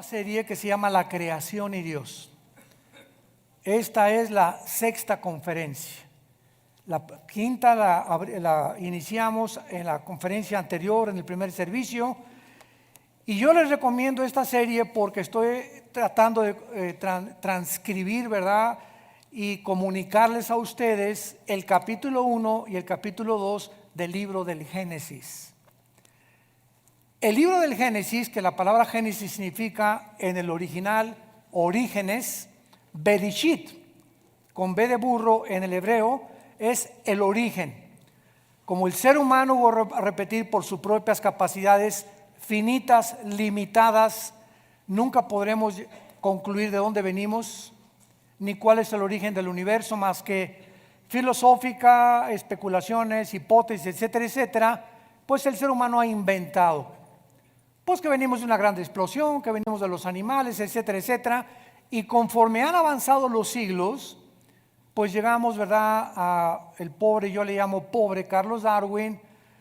nueva serie que se llama La creación y Dios. Esta es la sexta conferencia. La quinta la iniciamos en la conferencia anterior, en el primer servicio. Y yo les recomiendo esta serie porque estoy tratando de transcribir, ¿verdad? Y comunicarles a ustedes el capítulo 1 y el capítulo 2 del libro del Génesis. El libro del Génesis, que la palabra Génesis significa en el original orígenes, Bereshit, con B de burro en el hebreo, es el origen. Como el ser humano, voy a repetir, por sus propias capacidades finitas, limitadas, nunca podremos concluir de dónde venimos, ni cuál es el origen del universo, más que filosófica, especulaciones, hipótesis, etcétera, etcétera, pues el ser humano ha inventado. Pues que venimos de una gran explosión, que venimos de los animales, etcétera, etcétera, y conforme han avanzado los siglos, pues llegamos, ¿verdad?, a el pobre, yo le llamo pobre Carlos Darwin,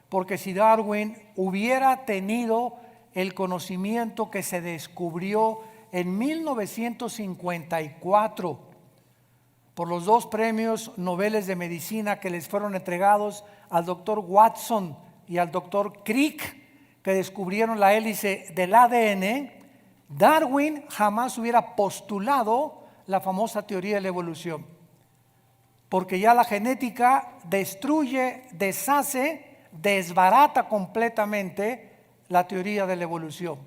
porque si Darwin hubiera tenido el conocimiento que se descubrió en 1954 por los 2 premios Nobel de Medicina que les fueron entregados al doctor Watson y al doctor Crick, que descubrieron la hélice del ADN, Darwin jamás hubiera postulado la famosa teoría de la evolución, porque ya la genética destruye, deshace, desbarata completamente la teoría de la evolución,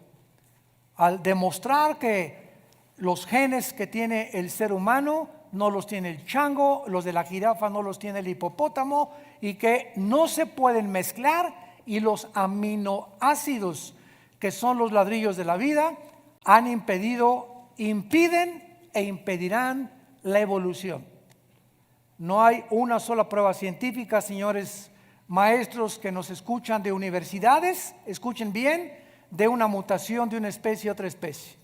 al demostrar que los genes que tiene el ser humano no los tiene el chango, los de la jirafa no los tiene el hipopótamo, y que no se pueden mezclar, y los aminoácidos, que son los ladrillos de la vida, impiden e impedirán la evolución. No hay una sola prueba científica, señores maestros que nos escuchan de universidades, escuchen bien, de una mutación de una especie a otra especie.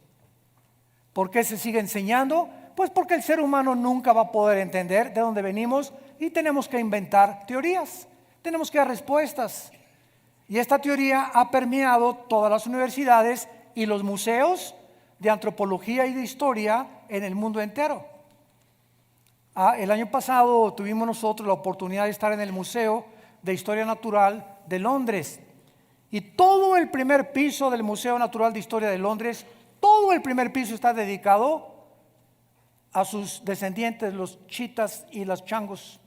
¿Por qué se sigue enseñando? Pues porque el ser humano nunca va a poder entender de dónde venimos y tenemos que inventar teorías, tenemos que dar respuestas. Y esta teoría ha permeado todas las universidades y los museos de antropología y de historia en el mundo entero. El año pasado tuvimos nosotros la oportunidad de estar en el Museo de Historia Natural de Londres. Y todo el primer piso del Museo Natural de Historia de Londres, todo el primer piso está dedicado a sus descendientes, los chitas y las changos.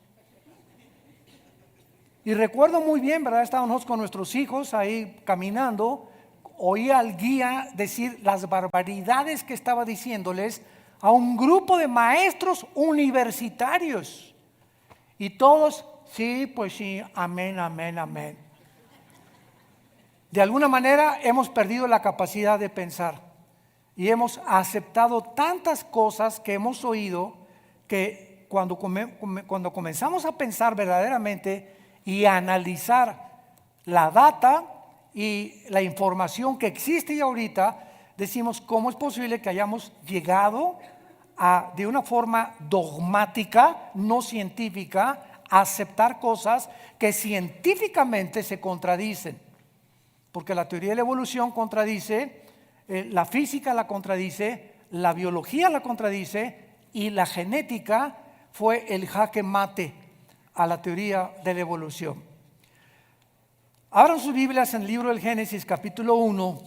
Y recuerdo muy bien, ¿verdad? Estábamos con nuestros hijos ahí caminando, oí al guía decir las barbaridades que estaba diciéndoles a un grupo de maestros universitarios. Y todos, sí, pues sí, amén, amén, amén. De alguna manera hemos perdido la capacidad de pensar y hemos aceptado tantas cosas que hemos oído que cuando comenzamos a pensar verdaderamente y a analizar la data y la información que existe ya ahorita, decimos, ¿cómo es posible que hayamos llegado de una forma dogmática, no científica, a aceptar cosas que científicamente se contradicen? Porque la teoría de la evolución contradice, la física la contradice, la biología la contradice, y la genética fue el jaque mate a la teoría de la evolución. Abran sus Biblias en el libro del Génesis capítulo 1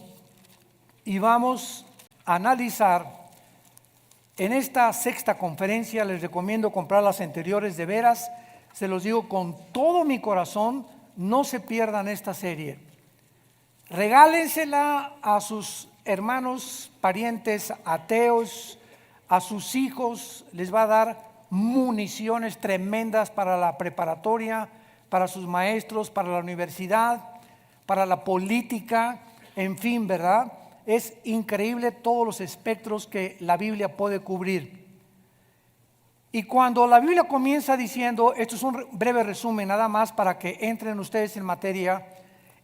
y vamos a analizar en esta sexta conferencia. Les recomiendo comprar las anteriores, de veras, se los digo con todo mi corazón, no se pierdan esta serie. Regálensela a sus hermanos, parientes, ateos, a sus hijos, les va a dar municiones tremendas para la preparatoria, para sus maestros, para la universidad, para la política, en fin, ¿verdad? Es increíble todos los espectros que la Biblia puede cubrir. Y cuando la Biblia comienza diciendo, esto es un breve resumen nada más para que entren ustedes en materia,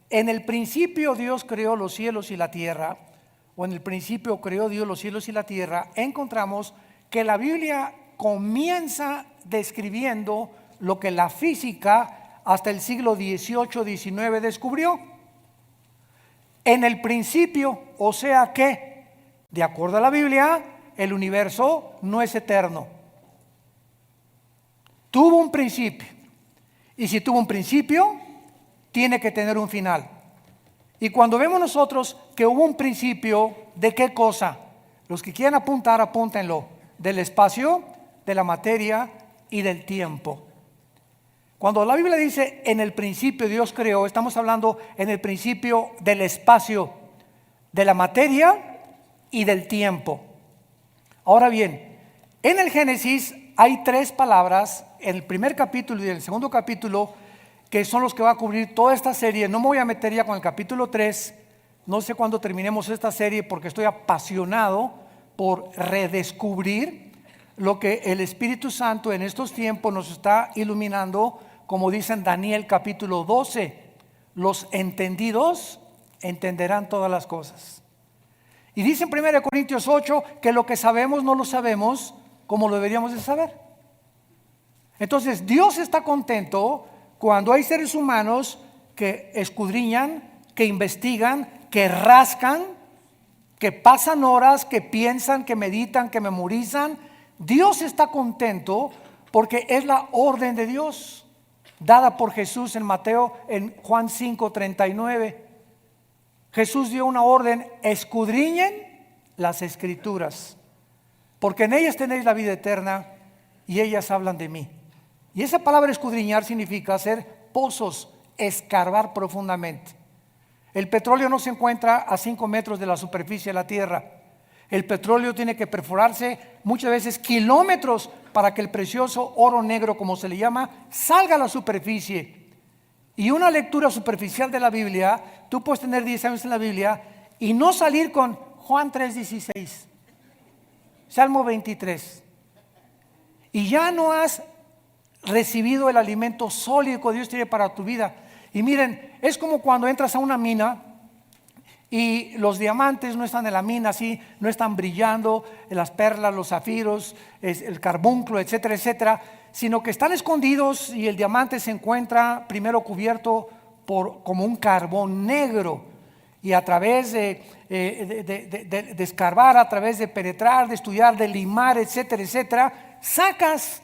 en el principio Dios creó los cielos y la tierra, o en el principio creó Dios los cielos y la tierra, encontramos que la Biblia comienza describiendo lo que la física hasta el siglo XVIII-XIX descubrió. En el principio, o sea que De acuerdo a la Biblia, el universo no es eterno. Tuvo un principio. Y si tuvo un principio, tiene que tener un final. Y cuando vemos nosotros que hubo un principio, ¿de qué cosa? Los que quieran apuntar, apúntenlo. Del espacio, de la materia y del tiempo. Cuando la Biblia dice en el principio Dios creó, estamos hablando en el principio del espacio, de la materia y del tiempo. Ahora bien, en el Génesis hay 3 palabras, en el primer capítulo y en el segundo capítulo, que son los que va a cubrir toda esta serie. No me voy a meter ya con el capítulo 3, no sé cuándo terminemos esta serie porque estoy apasionado por redescubrir lo que el Espíritu Santo en estos tiempos nos está iluminando, como dice en Daniel capítulo 12, los entendidos entenderán todas las cosas. Y dice en 1 Corintios 8 que lo que sabemos no lo sabemos como lo deberíamos de saber. Entonces Dios está contento cuando hay seres humanos que escudriñan, que investigan, que rascan, que pasan horas, que piensan, que meditan, que memorizan. Dios está contento porque es la orden de Dios dada por Jesús en Mateo, en Juan 5:39. Jesús dio una orden: escudriñen las escrituras, porque en ellas tenéis la vida eterna y ellas hablan de mí. Y esa palabra escudriñar significa hacer pozos, escarbar profundamente. El petróleo no se encuentra a 5 metros de la superficie de la tierra. El petróleo tiene que perforarse muchas veces kilómetros para que el precioso oro negro, como se le llama, salga a la superficie. Y una lectura superficial de la Biblia, tú puedes tener 10 años en la Biblia y no salir con Juan 3:16, Salmo 23. Y ya no has recibido el alimento sólido que Dios tiene para tu vida. Y miren, es como cuando entras a una mina y los diamantes no están en la mina, así, no están brillando, las perlas, los zafiros, el carbunclo, etcétera, etcétera, sino que están escondidos y el diamante se encuentra primero cubierto como un carbón negro. Y a través de escarbar, a través de penetrar, de estudiar, de limar, etcétera, etcétera, sacas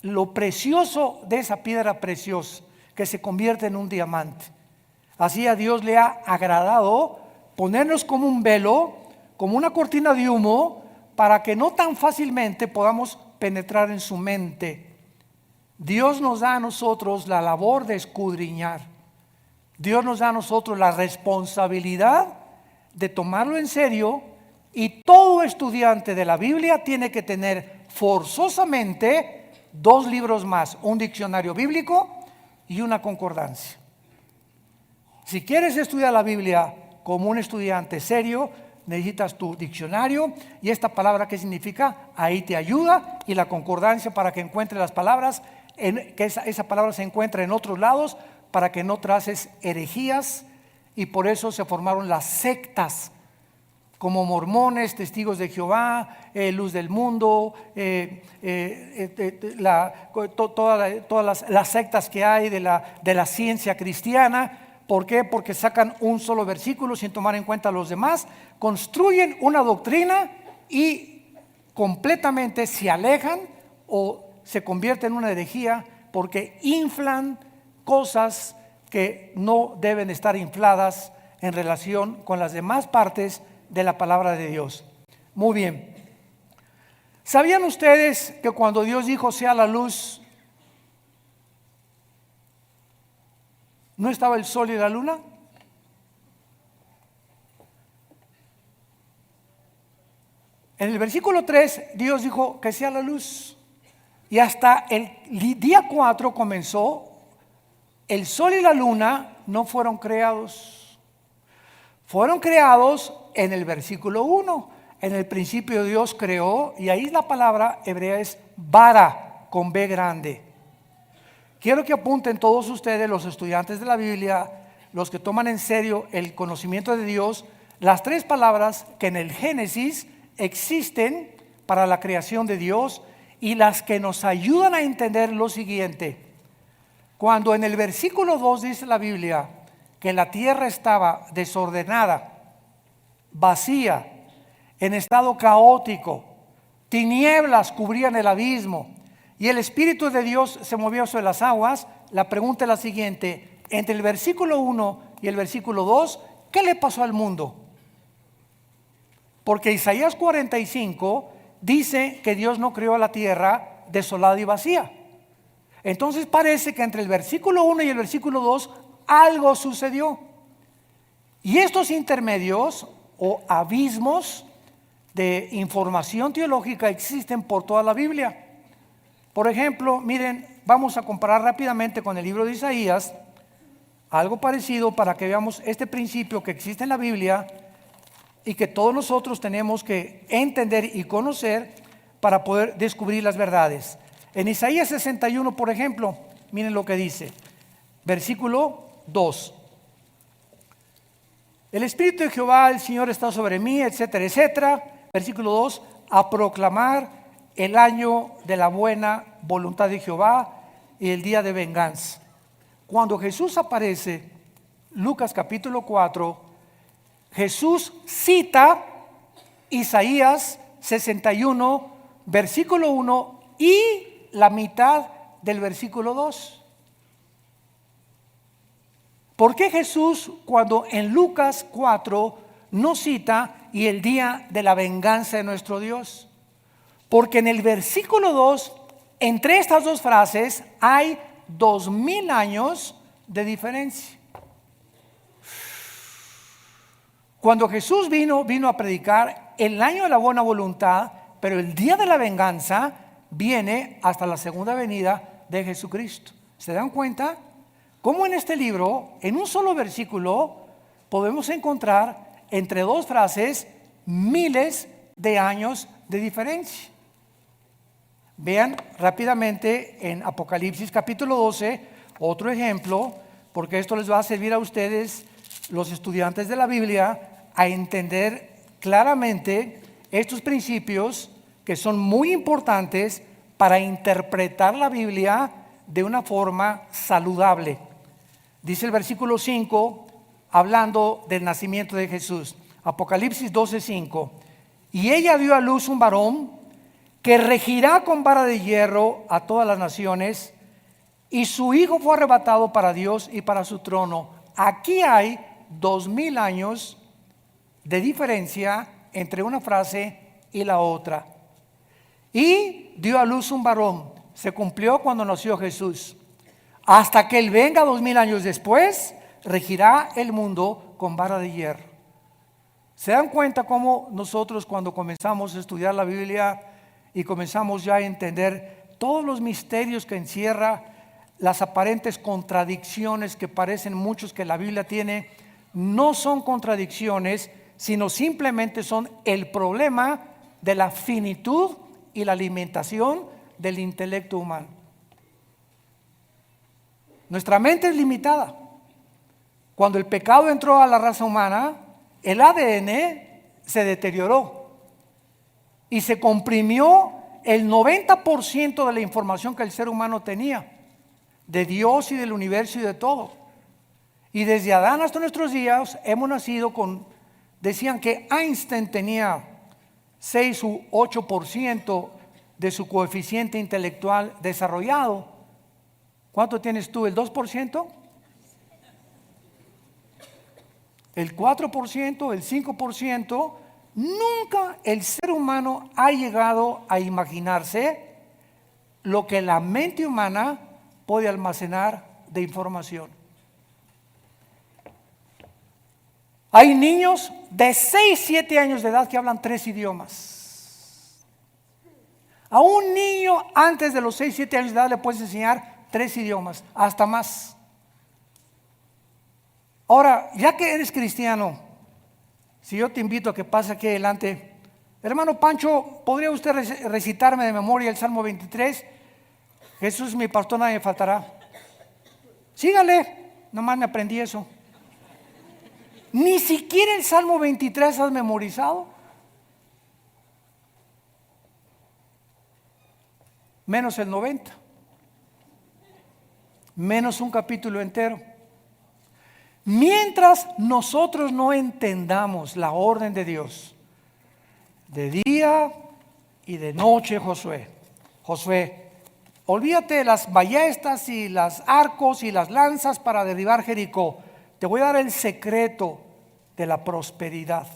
lo precioso de esa piedra preciosa que se convierte en un diamante. Así a Dios le ha agradado ponernos como un velo, como una cortina de humo, para que no tan fácilmente podamos penetrar en su mente. Dios nos da a nosotros la labor de escudriñar. Dios nos da a nosotros la responsabilidad de tomarlo en serio, y todo estudiante de la Biblia tiene que tener forzosamente 2 libros más, un diccionario bíblico y una concordancia. Si quieres estudiar la Biblia como un estudiante serio, necesitas tu diccionario y esta palabra, ¿qué significa? Ahí te ayuda, y la concordancia para que encuentres las palabras, que esa palabra se encuentra en otros lados para que no traces herejías. Y por eso se formaron las sectas como mormones, testigos de Jehová, luz del mundo, todas las sectas que hay de la ciencia cristiana. ¿Por qué? Porque sacan un solo versículo sin tomar en cuenta los demás, construyen una doctrina y completamente se alejan o se convierten en una herejía porque inflan cosas que no deben estar infladas en relación con las demás partes de la palabra de Dios. Muy bien. ¿Sabían ustedes que cuando Dios dijo sea la luz, no estaba el sol y la luna? En el versículo 3 Dios dijo que sea la luz, y hasta el día 4 comenzó. El sol y la luna no fueron creados. Fueron creados en el versículo 1. En el principio Dios creó, y ahí la palabra hebrea es bara, con B grande. Quiero que apunten todos ustedes, los estudiantes de la Biblia, los que toman en serio el conocimiento de Dios, las 3 palabras que en el Génesis existen para la creación de Dios y las que nos ayudan a entender lo siguiente. Cuando en el versículo 2 dice la Biblia que la tierra estaba desordenada, vacía, en estado caótico. Tinieblas cubrían el abismo y el Espíritu de Dios se movió sobre las aguas. La pregunta es la siguiente: entre el versículo 1 y el versículo 2, ¿qué le pasó al mundo? Porque Isaías 45 dice que Dios no creó la tierra desolada y vacía. Entonces parece que entre el versículo 1 y el versículo 2 algo sucedió. Y estos intermedios o abismos de información teológica existen por toda la Biblia. Por ejemplo, miren, vamos a comparar rápidamente con el libro de Isaías, algo parecido para que veamos este principio que existe en la Biblia y que todos nosotros tenemos que entender y conocer para poder descubrir las verdades. En Isaías 61, por ejemplo, miren lo que dice, versículo 2. El Espíritu de Jehová, el Señor, está sobre mí, etcétera, etcétera. Versículo 2, a proclamar el año de la buena voluntad de Jehová y el día de venganza. Cuando Jesús aparece, Lucas capítulo 4, Jesús cita Isaías 61, versículo 1 y la mitad del versículo 2. ¿Por qué Jesús, cuando en Lucas 4 no cita y el día de la venganza de nuestro Dios? Porque en el versículo 2, entre estas dos frases, hay 2000 años de diferencia. Cuando Jesús vino a predicar el año de la buena voluntad, pero el día de la venganza viene hasta la segunda venida de Jesucristo. ¿Se dan cuenta? Cómo en este libro, en un solo versículo, podemos encontrar entre dos frases miles de años de diferencia. Vean rápidamente en Apocalipsis capítulo 12, otro ejemplo, porque esto les va a servir a ustedes, los estudiantes de la Biblia, a entender claramente estos principios que son muy importantes para interpretar la Biblia de una forma saludable. Dice el versículo 5, hablando del nacimiento de Jesús, Apocalipsis 12:5, y ella dio a luz un varón que regirá con vara de hierro a todas las naciones, y su hijo fue arrebatado para Dios y para su trono. Aquí hay 2000 años de diferencia entre una frase y la otra. Y dio a luz un varón. Se cumplió cuando nació Jesús. Hasta que Él venga 2000 años después, regirá el mundo con vara de hierro. ¿Se dan cuenta cómo nosotros, cuando comenzamos a estudiar la Biblia y comenzamos ya a entender todos los misterios que encierra, las aparentes contradicciones que parecen muchos que la Biblia tiene, no son contradicciones, sino simplemente son el problema de la finitud y la alimentación del intelecto humano? Nuestra mente es limitada. Cuando el pecado entró a la raza humana, el ADN se deterioró y se comprimió el 90% de la información que el ser humano tenía, de Dios y del universo y de todo. Y desde Adán hasta nuestros días hemos nacido con, decían que Einstein tenía 6 u 8% de su coeficiente intelectual desarrollado. ¿Cuánto tienes tú? ¿El 2%? ¿El 4%? ¿El 5%? Nunca el ser humano ha llegado a imaginarse lo que la mente humana puede almacenar de información. Hay niños de 6, 7 años de edad que hablan 3 idiomas. A un niño antes de los 6, 7 años de edad le puedes enseñar 3 idiomas, hasta más. Ahora, ya que eres cristiano, si yo te invito a que pase aquí adelante, hermano Pancho, ¿podría usted recitarme de memoria el Salmo 23? Jesús es mi pastor, nadie me faltará. Sígale, nomás me aprendí eso. Ni siquiera el Salmo 23 has memorizado. Menos el 90. Menos un capítulo entero. Mientras nosotros no entendamos la orden de Dios de día y de noche, Josué. Josué, olvídate de las ballestas y las arcos y las lanzas para derribar Jericó. Te voy a dar el secreto de la prosperidad.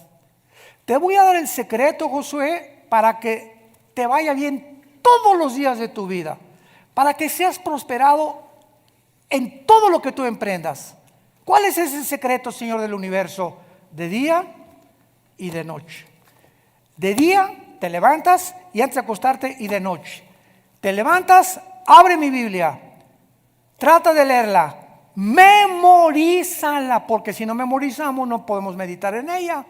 Te voy a dar el secreto, Josué, para que te vaya bien todos los días de tu vida, para que seas prosperado en todo lo que tú emprendas. ¿Cuál es ese secreto, Señor del universo? De día y de noche. De día te levantas y antes de acostarte, y de noche te levantas, abre mi Biblia, trata de leerla, memorízala, porque si no memorizamos no podemos meditar en ella.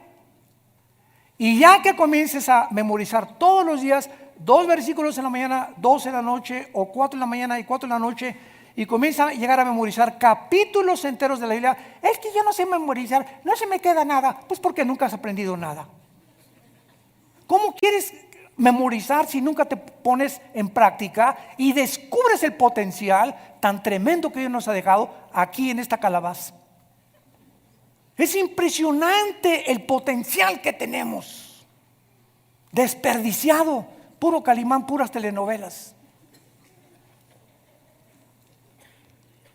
Y ya que comiences a memorizar todos los días 2 versículos en la mañana, 2 en la noche, o 4 en la mañana y 4 en la noche, y comienza a llegar a memorizar capítulos enteros de la Biblia. Es que yo no sé memorizar, no se me queda nada. Pues porque nunca has aprendido nada. ¿Cómo quieres memorizar si nunca te pones en práctica y descubres el potencial tan tremendo que Dios nos ha dejado aquí en esta calabaza? Es impresionante el potencial que tenemos, desperdiciado, puro Calimán, puras telenovelas.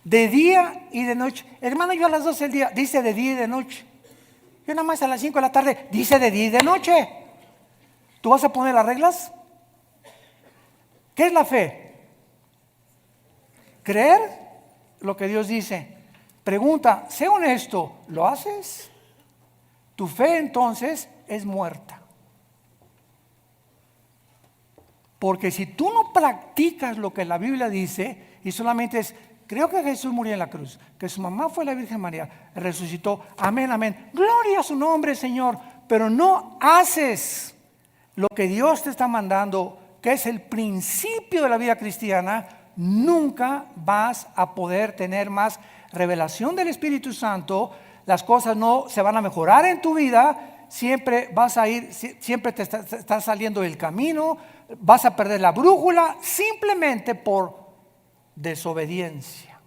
De día y de noche. Hermano, yo a las 12 del día, dice de día y de noche. Yo nada más a las 5 de la tarde, dice de día y de noche. ¿Tú vas a poner las reglas? ¿Qué es la fe? Creer lo que Dios dice. Pregunta, sé honesto, ¿lo haces? Tu fe entonces es muerta. Porque si tú no practicas lo que la Biblia dice y solamente es, creo que Jesús murió en la cruz, que su mamá fue la Virgen María, resucitó, amén, amén, gloria a su nombre, Señor, pero no haces lo que Dios te está mandando, que es el principio de la vida cristiana, nunca vas a poder tener más revelación del Espíritu Santo. Las cosas no se van a mejorar en tu vida, siempre vas a ir, siempre te estás saliendo del camino, vas a perder la brújula simplemente por desobediencia.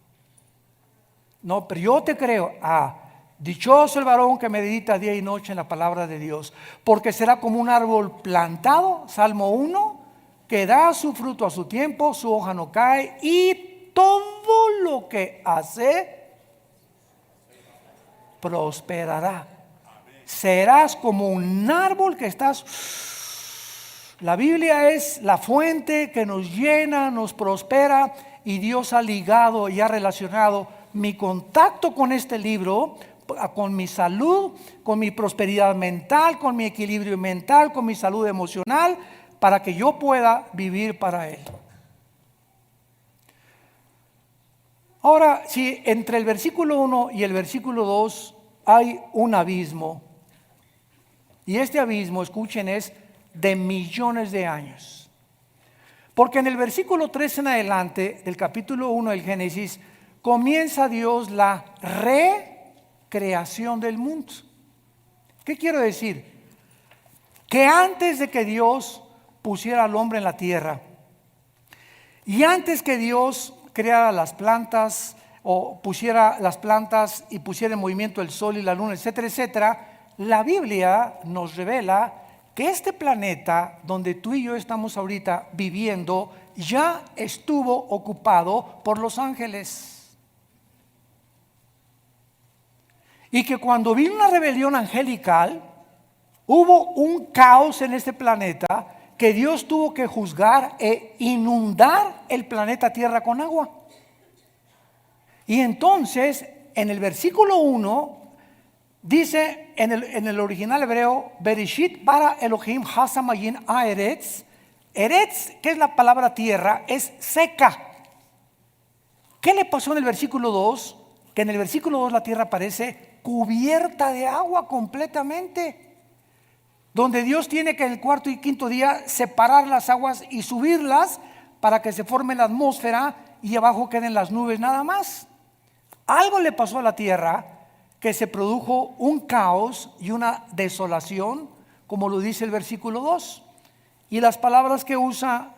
No, pero yo te creo, dichoso el varón que medita día y noche en la palabra de Dios, porque será como un árbol plantado, Salmo 1, que da su fruto a su tiempo, su hoja no cae, y todo lo que hace prosperará. Serás como un árbol que estás. La Biblia es la fuente que nos llena, nos prospera, y Dios ha ligado y ha relacionado mi contacto con este libro con mi salud, con mi prosperidad mental, con mi equilibrio mental, con mi salud emocional, para que yo pueda vivir para Él. Ahora, si entre el versículo 1 y el versículo 2 hay un abismo, y este abismo, escuchen, es de millones de años. Porque en el versículo 3 en adelante del capítulo 1 del Génesis comienza Dios la recreación del mundo. ¿Qué quiero decir? Que antes de que Dios pusiera al hombre en la tierra, y antes que Dios creara las plantas, o pusiera las plantas y pusiera en movimiento el sol y la luna, etcétera, etcétera, la Biblia nos revela que este planeta donde tú y yo estamos ahorita viviendo ya estuvo ocupado por los ángeles. Y que cuando vino una rebelión angelical, hubo un caos en este planeta que Dios tuvo que juzgar e inundar el planeta Tierra con agua. Y entonces, en el versículo 1, dice en el original hebreo, Bereshit bara Elohim hasamayin haaretz. Eretz, que es la palabra tierra, es seca. ¿Qué le pasó en el versículo 2? Que en el versículo 2 la tierra parece cubierta de agua completamente, donde Dios tiene que en el cuarto y quinto día separar las aguas y subirlas para que se forme la atmósfera y abajo queden las nubes nada más. Algo le pasó a la tierra, que se produjo un caos y una desolación, como lo dice el versículo 2. Y las palabras que usa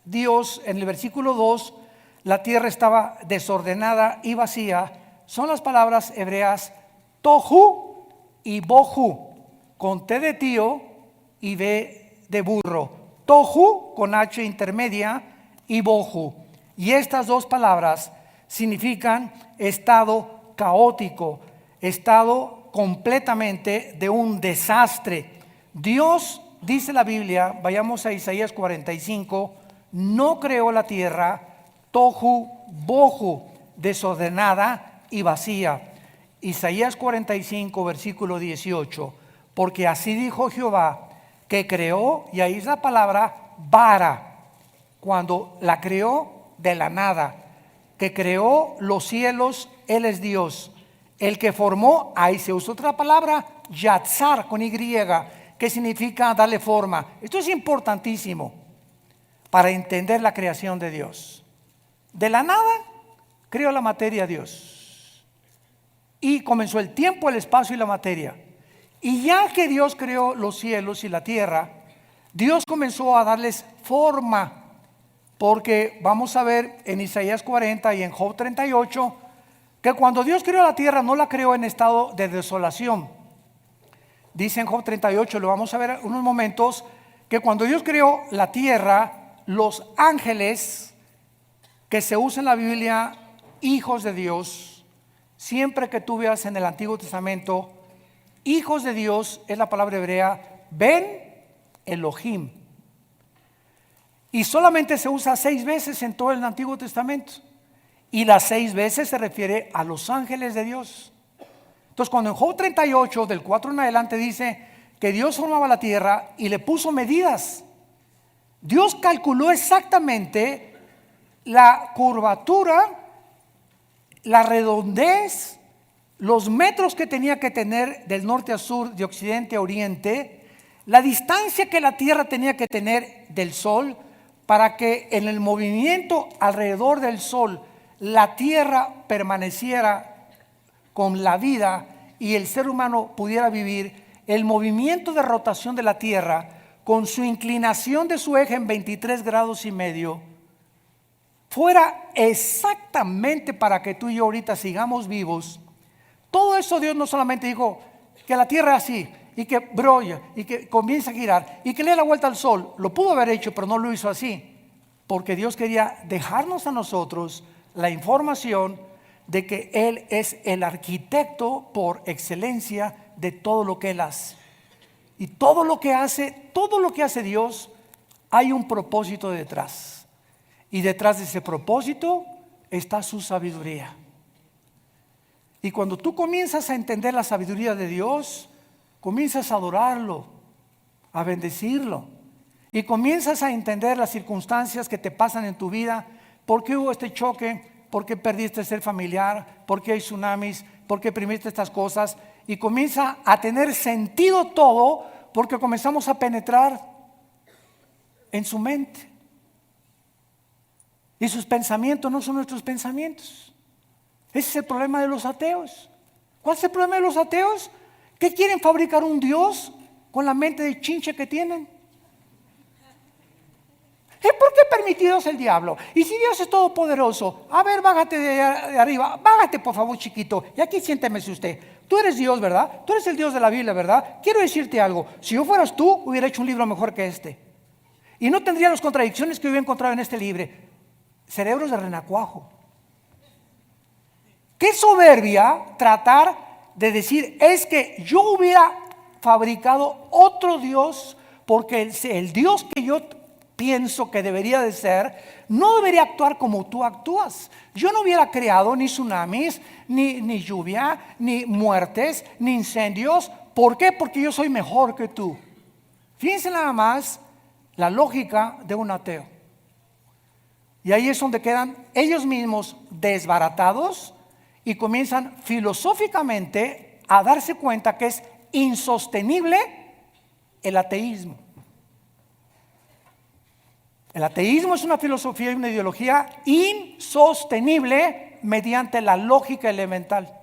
Dios en el versículo 2, la tierra estaba desordenada y vacía, son las palabras hebreas tohu y bohu, con T de tío y B de burro. Tohu con H intermedia y bohu. Y estas dos palabras significan estado caótico, estado completamente de un desastre. Dios, dice la Biblia, vayamos a Isaías 45, no creó la tierra tohu bohu, desordenada y vacía. Isaías 45, versículo 18, porque así dijo Jehová, que creó, y ahí es la palabra bara, cuando la creó de la nada, que creó los cielos, Él es Dios. El que formó, ahí se usa otra palabra, yatzar con Y, que significa darle forma. Esto es importantísimo para entender la creación de Dios. De la nada creó la materia Dios. Y comenzó el tiempo, el espacio y la materia. Y ya que Dios creó los cielos y la tierra, Dios comenzó a darles forma. Porque vamos a ver en Isaías 40 y en Job 38, que cuando Dios creó la tierra no la creó en estado de desolación. Dice en Job 38, lo vamos a ver en unos momentos, que cuando Dios creó la tierra, los ángeles, que se usa en la Biblia, hijos de Dios, siempre que tú veas en el Antiguo Testamento, hijos de Dios, es la palabra hebrea, Ben Elohim. Y solamente se usa 6 veces en todo el Antiguo Testamento. Y las 6 veces se refiere a los ángeles de Dios. Entonces cuando en Job 38, del 4 en adelante, dice que Dios formaba la tierra y le puso medidas. Dios calculó exactamente la curvatura, la redondez, los metros que tenía que tener del norte a sur, de occidente a oriente, la distancia que la tierra tenía que tener del sol, para que en el movimiento alrededor del sol la tierra permaneciera con la vida y el ser humano pudiera vivir. El movimiento de rotación de la tierra con su inclinación de su eje en 23 grados y medio fuera exactamente para que tú y yo ahorita sigamos vivos. Todo eso Dios no solamente dijo que la tierra es así y que brolla y que comienza a girar y que le dé la vuelta al sol. Lo pudo haber hecho, pero no lo hizo así, porque Dios quería dejarnos a nosotros la información de que Él es el arquitecto por excelencia de todo lo que Él hace. Y todo lo que hace Dios, hay un propósito detrás. Y detrás de ese propósito está su sabiduría. Y cuando tú comienzas a entender la sabiduría de Dios, comienzas a adorarlo, a bendecirlo. Y comienzas a entender las circunstancias que te pasan en tu vida. ¿Por qué hubo este choque? ¿Por qué perdiste el ser familiar? ¿Por qué hay tsunamis? ¿Por qué primiste estas cosas? Y comienza a tener sentido todo, porque comenzamos a penetrar en su mente. Y sus pensamientos no son nuestros pensamientos. Ese es el problema de los ateos. ¿Cuál es el problema de los ateos? Que quieren fabricar un Dios con la mente de chinche que tienen. ¿Por qué permitidos el diablo? Y si Dios es todopoderoso, a ver, bájate de arriba, bájate por favor, chiquito, y aquí siéntemese usted. Tú eres Dios, ¿verdad? Tú eres el Dios de la Biblia, ¿verdad? Quiero decirte algo, si yo fueras tú, hubiera hecho un libro mejor que este. Y no tendría las contradicciones que hubiera encontrado en este libro. Cerebros de renacuajo. Qué soberbia tratar de decir, es que yo hubiera fabricado otro Dios, porque el Dios que yo pienso que debería de ser, no debería actuar como tú actúas. Yo no hubiera creado ni tsunamis, ni lluvia, ni muertes, ni incendios. ¿Por qué? Porque yo soy mejor que tú. Fíjense nada más la lógica de un ateo. Y ahí es donde quedan ellos mismos desbaratados y comienzan filosóficamente a darse cuenta que es insostenible el ateísmo. El ateísmo es una filosofía y una ideología insostenible mediante la lógica elemental.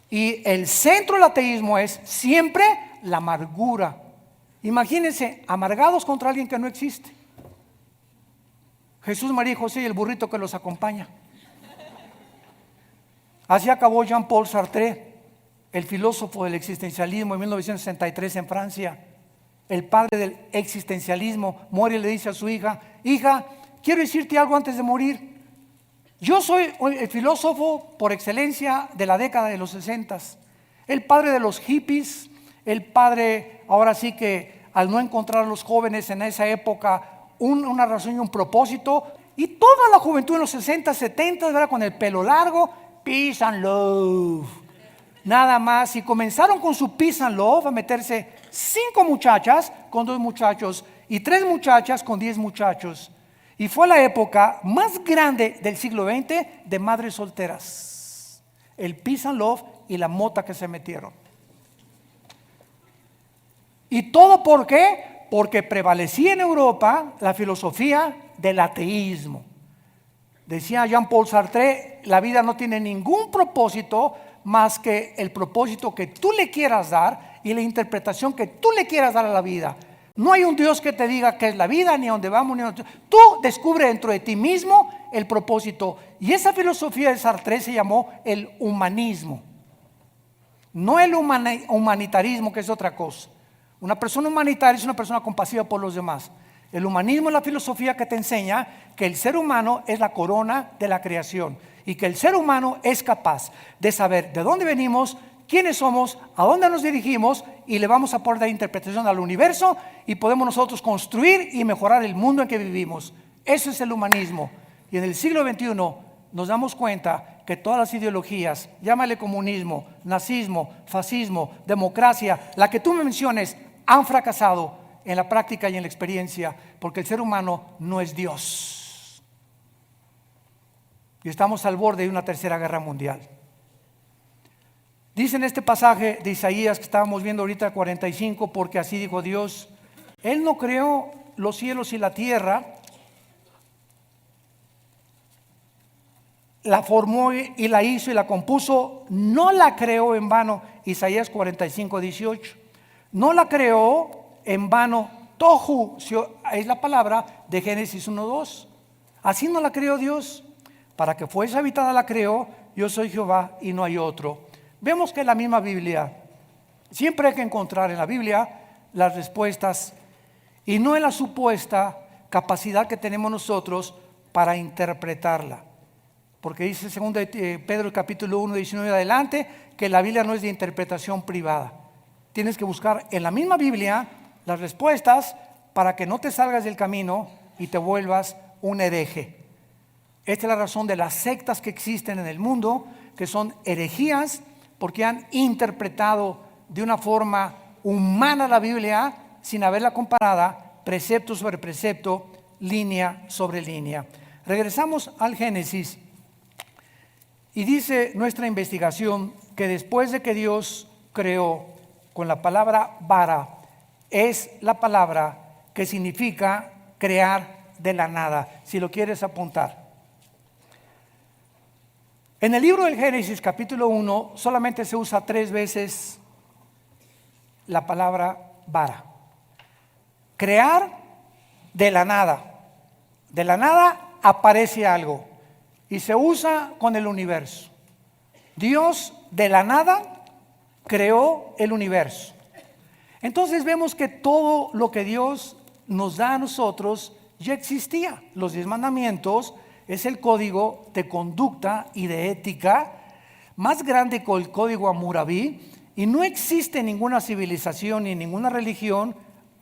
Y el centro del ateísmo es siempre la amargura. Imagínense, amargados contra alguien que no existe. Jesús, María y José y el burrito que los acompaña. Así acabó Jean-Paul Sartre, el filósofo del existencialismo en 1963 en Francia. el padre del existencialismo, muere y le dice a su hija: hija, quiero decirte algo antes de morir. Yo soy el filósofo por excelencia de la década de los 60, el padre de los hippies, el padre, ahora sí que al no encontrar a los jóvenes en esa época una razón y un propósito, y toda la juventud en los 60, 70, ¿verdad? Con el pelo largo, peace and love, nada más. Y comenzaron con su peace and love a meterse 5 muchachas con 2 muchachos y 3 muchachas con 10 muchachos. Y fue la época más grande del siglo XX de madres solteras. El peace and love y la mota que se metieron. ¿Y todo por qué? Porque prevalecía en Europa la filosofía del ateísmo. Decía Jean-Paul Sartre: la vida no tiene ningún propósito más que el propósito que tú le quieras dar y la interpretación que tú le quieras dar a la vida. No hay un Dios que te diga qué es la vida, ni a dónde vamos, ni a dónde. Tú descubre dentro de ti mismo el propósito. Y esa filosofía de Sartre se llamó el humanismo. No el humanitarismo, que es otra cosa. Una persona humanitaria es una persona compasiva por los demás. El humanismo es la filosofía que te enseña que el ser humano es la corona de la creación y que el ser humano es capaz de saber de dónde venimos, quiénes somos, a dónde nos dirigimos, y le vamos a poder dar interpretación al universo y podemos nosotros construir y mejorar el mundo en que vivimos. Eso es el humanismo. Y en el siglo XXI nos damos cuenta que todas las ideologías, llámale comunismo, nazismo, fascismo, democracia, la que tú me menciones, han fracasado en la práctica y en la experiencia, porque el ser humano no es Dios. Y estamos al borde de una tercera guerra mundial. Dice en este pasaje de Isaías que estábamos viendo ahorita, 45, porque así dijo Dios: Él no creó los cielos y la tierra, la formó y la hizo y la compuso, no la creó en vano. Isaías 45, 18. No la creó en vano. Tohu es la palabra de Génesis 1, 2. Así no la creó Dios. Para que fuese habitada la creó. Yo soy Jehová y no hay otro. Vemos que en la misma Biblia siempre hay que encontrar en la Biblia las respuestas y no en la supuesta capacidad que tenemos nosotros para interpretarla. Porque dice 2 Pedro capítulo 1, 19 adelante, que la Biblia no es de interpretación privada. Tienes que buscar en la misma Biblia las respuestas para que no te salgas del camino y te vuelvas un hereje. Esta es la razón de las sectas que existen en el mundo, que son herejías, porque han interpretado de una forma humana la Biblia sin haberla comparada precepto sobre precepto, línea sobre línea. Regresamos al Génesis y dice nuestra investigación que después de que Dios creó, con la palabra bara, es la palabra que significa crear de la nada, si lo quieres apuntar. En el libro del Génesis capítulo 1 solamente se usa 3 veces la palabra bara. Crear de la nada. De la nada aparece algo y se usa con el universo. Dios de la nada creó el universo. Entonces vemos que todo lo que Dios nos da a nosotros ya existía. Los 10 mandamientos es el código de conducta y de ética más grande que el código Hammurabi, y no existe ninguna civilización ni ninguna religión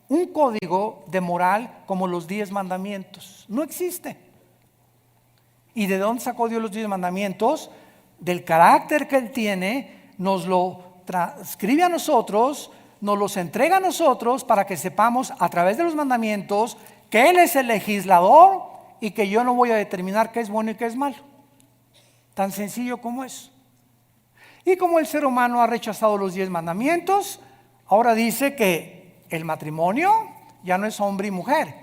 un código de moral como los 10 mandamientos. No existe. ¿Y de dónde sacó Dios los 10 mandamientos? Del carácter que Él tiene, nos lo transcribe a nosotros, nos los entrega a nosotros para que sepamos a través de los mandamientos que Él es el legislador y que yo no voy a determinar qué es bueno y qué es malo. Tan sencillo como eso. Y como el ser humano ha rechazado los 10 mandamientos, ahora dice que el matrimonio ya no es hombre y mujer.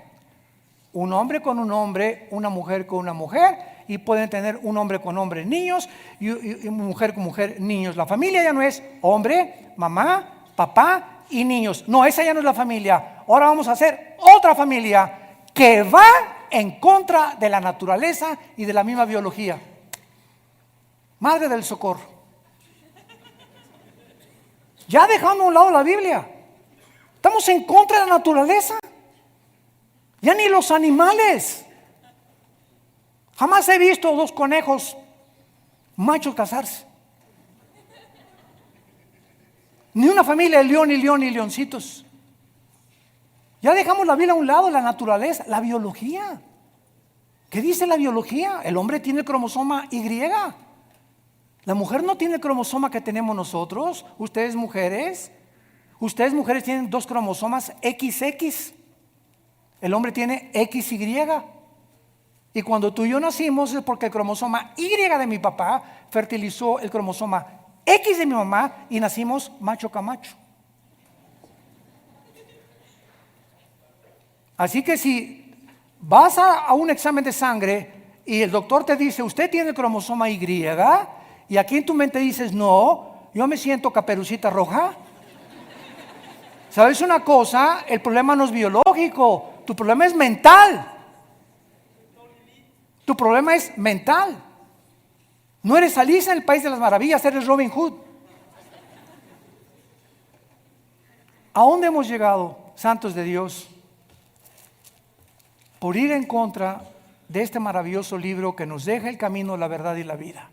Un hombre con un hombre, una mujer con una mujer, y pueden tener un hombre con hombre niños y mujer con mujer niños. La familia ya no es hombre, mamá, papá y niños. No, esa ya no es la familia. Ahora vamos a hacer otra familia que va en contra de la naturaleza y de la misma biología. Madre del socorro. Ya dejando a un lado la Biblia. Estamos en contra de la naturaleza. Ya ni los animales. Jamás he visto dos conejos machos casarse. Ni una familia de león y leoncitos. Ya dejamos la vida a un lado, la naturaleza, la biología. ¿Qué dice la biología? El hombre tiene el cromosoma Y. La mujer no tiene el cromosoma que tenemos nosotros. Ustedes mujeres tienen dos cromosomas XX. El hombre tiene XY. Y cuando tú y yo nacimos es porque el cromosoma Y de mi papá fertilizó el cromosoma X de mi mamá y nacimos macho camacho. Así que si vas a un examen de sangre y el doctor te dice, usted tiene el cromosoma Y, y aquí en tu mente dices, no, yo me siento Caperucita Roja. ¿Sabes una cosa? El problema no es biológico, tu problema es mental. Tu problema es mental. No eres Alicia en el País de las Maravillas, eres Robin Hood. ¿A dónde hemos llegado, santos de Dios? Por ir en contra de este maravilloso libro que nos deja el camino, la verdad y la vida.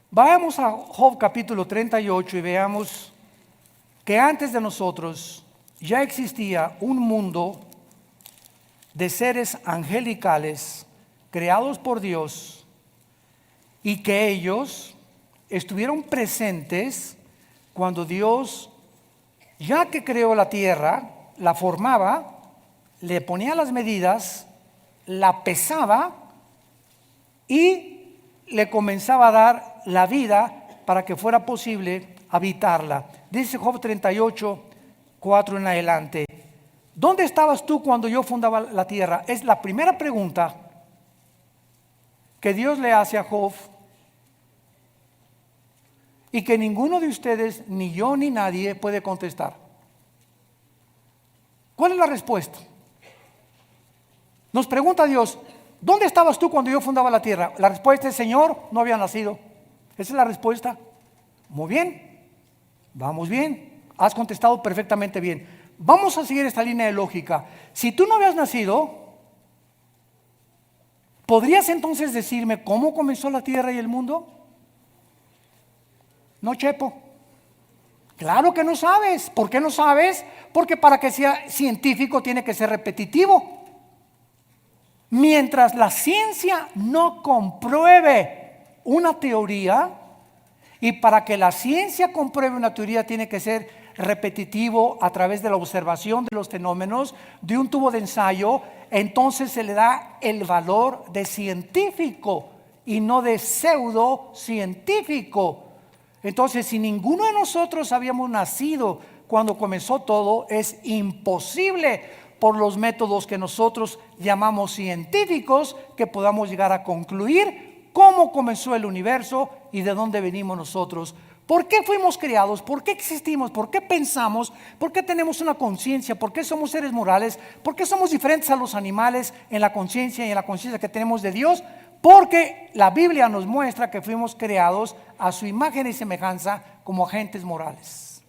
Vayamos a Job capítulo 38 y veamos que antes de nosotros ya existía un mundo de seres angelicales creados por Dios y que ellos estuvieron presentes cuando Dios, ya que creó la tierra, la formaba, le ponía las medidas, la pesaba y le comenzaba a dar la vida para que fuera posible habitarla. Dice Job 38, 4 en adelante. ¿Dónde estabas tú cuando yo fundaba la tierra? Es la primera pregunta que Dios le hace a Job y que ninguno de ustedes, ni yo ni nadie, puede contestar. ¿Cuál es la respuesta? Nos pregunta Dios, ¿dónde estabas tú cuando yo fundaba la tierra? La respuesta es, Señor, no había nacido. Esa es la respuesta. Muy bien, vamos bien, has contestado perfectamente bien. Vamos a seguir esta línea de lógica. Si tú no habías nacido, ¿podrías entonces decirme cómo comenzó la tierra y el mundo? No, Chepo. Claro que no sabes. ¿Por qué no sabes? Porque para que sea científico tiene que ser repetitivo. Mientras la ciencia no compruebe una teoría, y para que la ciencia compruebe una teoría tiene que ser repetitivo a través de la observación de los fenómenos de un tubo de ensayo, entonces se le da el valor de científico y no de pseudocientífico. Entonces, si ninguno de nosotros habíamos nacido cuando comenzó todo, es imposible por los métodos que nosotros llamamos científicos que podamos llegar a concluir cómo comenzó el universo y de dónde venimos nosotros. ¿Por qué fuimos creados? ¿Por qué existimos? ¿Por qué pensamos? ¿Por qué tenemos una conciencia? ¿Por qué somos seres morales? ¿Por qué somos diferentes a los animales en la conciencia y en la conciencia que tenemos de Dios? Porque la Biblia nos muestra que fuimos creados a su imagen y semejanza como agentes morales.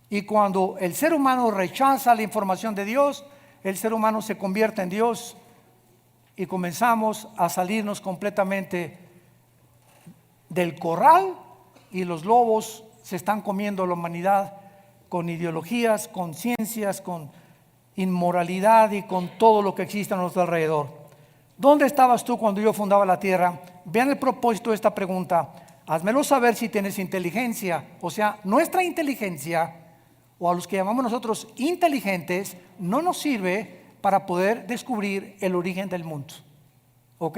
Y cuando el ser humano rechaza la información de Dios, el ser humano se convierte en Dios y comenzamos a salirnos completamente del corral y los lobos se están comiendo a la humanidad con ideologías, con ciencias, con inmoralidad y con todo lo que existe a nuestro alrededor. ¿Dónde estabas tú cuando yo fundaba la tierra? Vean el propósito de esta pregunta. Házmelo saber si tienes inteligencia. O sea, nuestra inteligencia, o a los que llamamos nosotros inteligentes, no nos sirve para poder descubrir el origen del mundo. ¿Ok?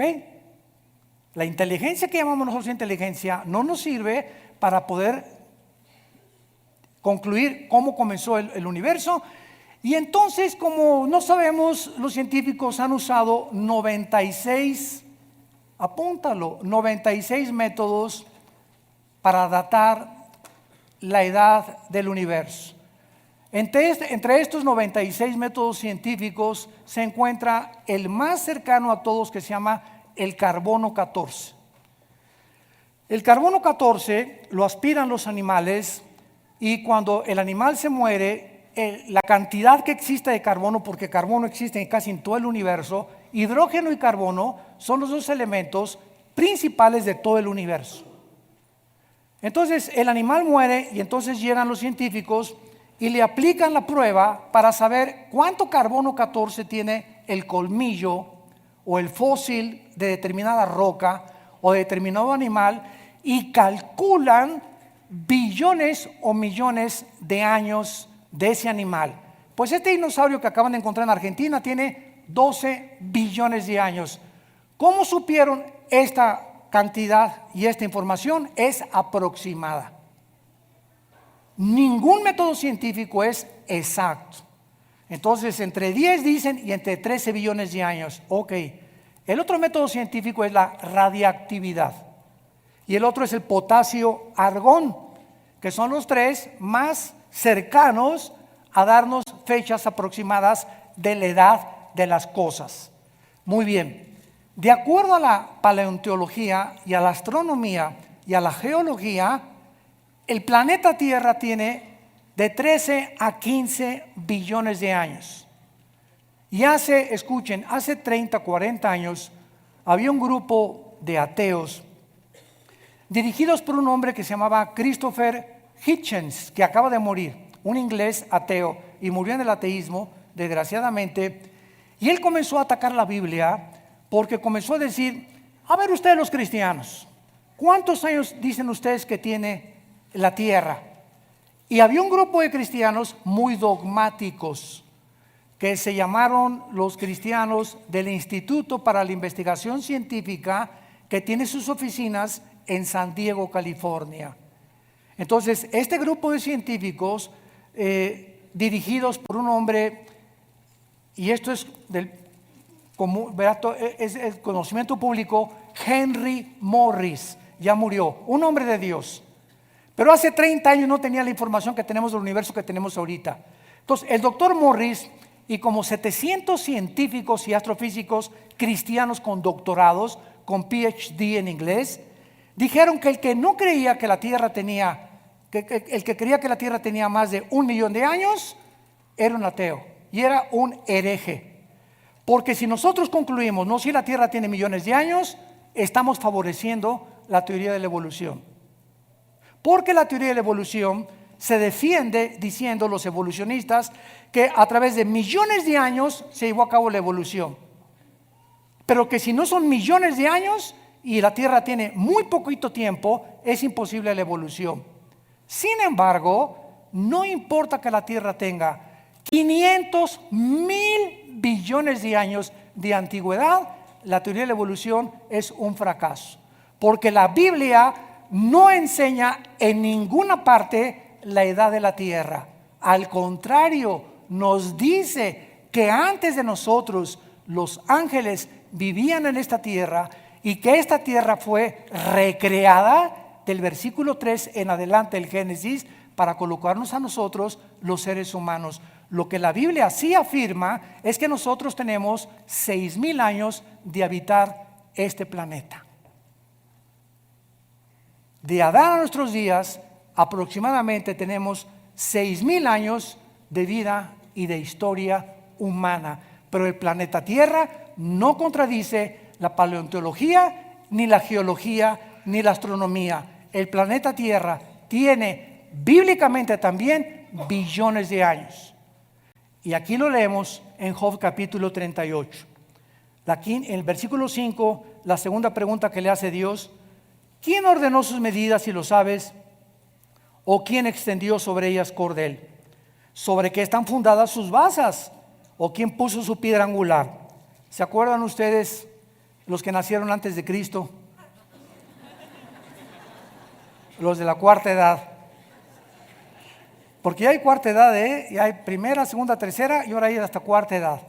La inteligencia que llamamos nosotros inteligencia no nos sirve para poder concluir cómo comenzó el universo. Y entonces, como no sabemos, los científicos han usado 96, apúntalo, 96 métodos para datar la edad del universo. Entre estos 96 métodos científicos se encuentra el más cercano a todos, que se llama el carbono 14. El carbono 14 lo aspiran los animales y cuando el animal se muere, la cantidad que existe de carbono, porque carbono existe casi en todo el universo, hidrógeno y carbono son los dos elementos principales de todo el universo. Entonces el animal muere y entonces llegan los científicos y le aplican la prueba para saber cuánto carbono 14 tiene el colmillo o el fósil de determinada roca o de determinado animal, y calculan billones o millones de años de ese animal. Pues este dinosaurio que acaban de encontrar en Argentina tiene 12 billones de años. ¿Cómo supieron esta cantidad y esta información? Es aproximada. Ningún método científico es exacto. Entonces, entre 10 dicen y entre 13 billones de años. Ok. El otro método científico es la radiactividad. Y el otro es el potasio-argón, que son los tres más cercanos a darnos fechas aproximadas de la edad de las cosas. Muy bien. De acuerdo a la paleontología y a la astronomía y a la geología, el planeta Tierra tiene de 13 a 15 billones de años. Y escuchen, hace 30, 40 años había un grupo de ateos dirigidos por un hombre que se llamaba Christopher Hitchens, que acaba de morir, un inglés ateo, y murió en el ateísmo, desgraciadamente. Y él comenzó a atacar la Biblia porque comenzó a decir: a ver ustedes los cristianos, ¿cuántos años dicen ustedes que tiene la tierra? Y había un grupo de cristianos muy dogmáticos que se llamaron los cristianos del Instituto para la Investigación Científica, que tiene sus oficinas en San Diego, California. Entonces, este grupo de científicos, dirigidos por un hombre, y esto es es el conocimiento público, Henry Morris, ya murió, un hombre de Dios. Pero hace 30 años no tenía la información que tenemos del universo que tenemos ahorita. Entonces, el doctor Morris y como 700 científicos y astrofísicos cristianos con doctorados, con PhD en inglés, dijeron que el que no creía que la Tierra tenía, el que creía que la Tierra tenía más de 1 millón de años, era un ateo y era un hereje. Porque si nosotros concluimos, no, si la Tierra tiene millones de años, estamos favoreciendo la teoría de la evolución. Porque la teoría de la evolución se defiende diciendo los evolucionistas que a través de millones de años se llevó a cabo la evolución, pero que si no son millones de años y la Tierra tiene muy poquito tiempo, es imposible la evolución. Sin embargo, no importa que la Tierra tenga 500,000 billones de años de antigüedad, la teoría de la evolución es un fracaso, porque la Biblia no enseña en ninguna parte la edad de la Tierra. Al contrario, nos dice que antes de nosotros los ángeles vivían en esta tierra y que esta tierra fue recreada del versículo 3 en adelante del Génesis para colocarnos a nosotros los seres humanos. Lo que la Biblia sí afirma es que nosotros tenemos 6,000 años de habitar este planeta. De Adán a nuestros días aproximadamente tenemos 6,000 años de vida y de historia humana, pero el planeta Tierra no contradice la paleontología, ni la geología, ni la astronomía. El planeta Tierra tiene bíblicamente también billones de años. Y aquí lo leemos en Job capítulo 38. En el versículo 5, la segunda pregunta que le hace Dios: ¿quién ordenó sus medidas, si lo sabes? ¿O quién extendió sobre ellas cordel? ¿Sobre qué están fundadas sus basas? ¿O quién puso su piedra angular? ¿Se acuerdan ustedes los que nacieron antes de Cristo? Los de la cuarta edad. Porque ya hay cuarta edad, ya hay primera, segunda, tercera y ahora hay hasta cuarta edad.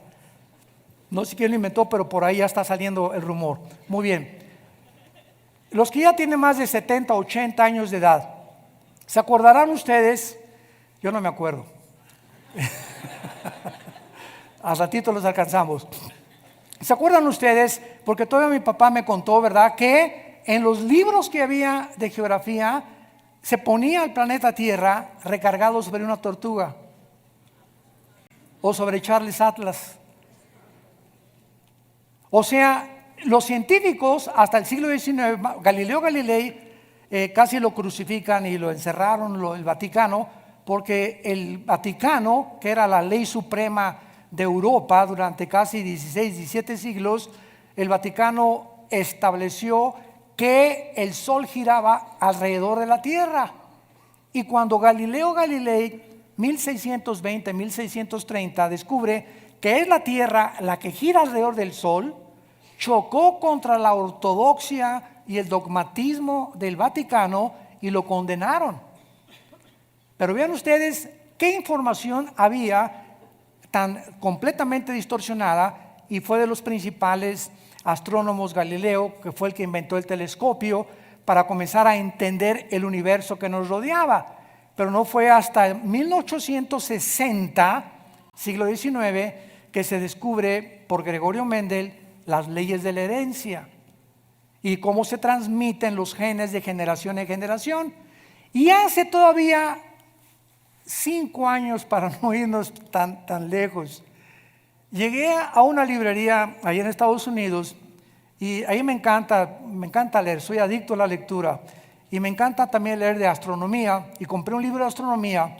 No sé quién lo inventó, pero por ahí ya está saliendo el rumor. Muy bien. Los que ya tienen más de 70, 80 años de edad, ¿se acordarán ustedes? Yo no me acuerdo. Al ratito los alcanzamos. ¿Se acuerdan ustedes? Porque todavía mi papá me contó, ¿verdad?, que en los libros que había de geografía se ponía el planeta Tierra recargado sobre una tortuga o sobre Charles Atlas. O sea, los científicos hasta el siglo XIX, Galileo Galilei, casi lo crucifican y lo encerraron el Vaticano, porque el Vaticano, que era la ley suprema de Europa durante casi 16, 17 siglos, el Vaticano estableció que el Sol giraba alrededor de la Tierra. Y cuando Galileo Galilei, 1620, 1630, descubre que es la Tierra la que gira alrededor del Sol, chocó contra la ortodoxia y el dogmatismo del Vaticano y lo condenaron. Pero vean ustedes qué información había tan completamente distorsionada, y fue de los principales astrónomos Galileo, que fue el que inventó el telescopio para comenzar a entender el universo que nos rodeaba. Pero no fue hasta 1860, siglo XIX, que se descubre por Gregorio Mendel las leyes de la herencia y cómo se transmiten los genes de generación en generación. Y hace todavía 5 años, para no irnos tan lejos, llegué a una librería allá en Estados Unidos, y ahí me encanta leer, soy adicto a la lectura, y me encanta también leer de astronomía, y compré un libro de astronomía.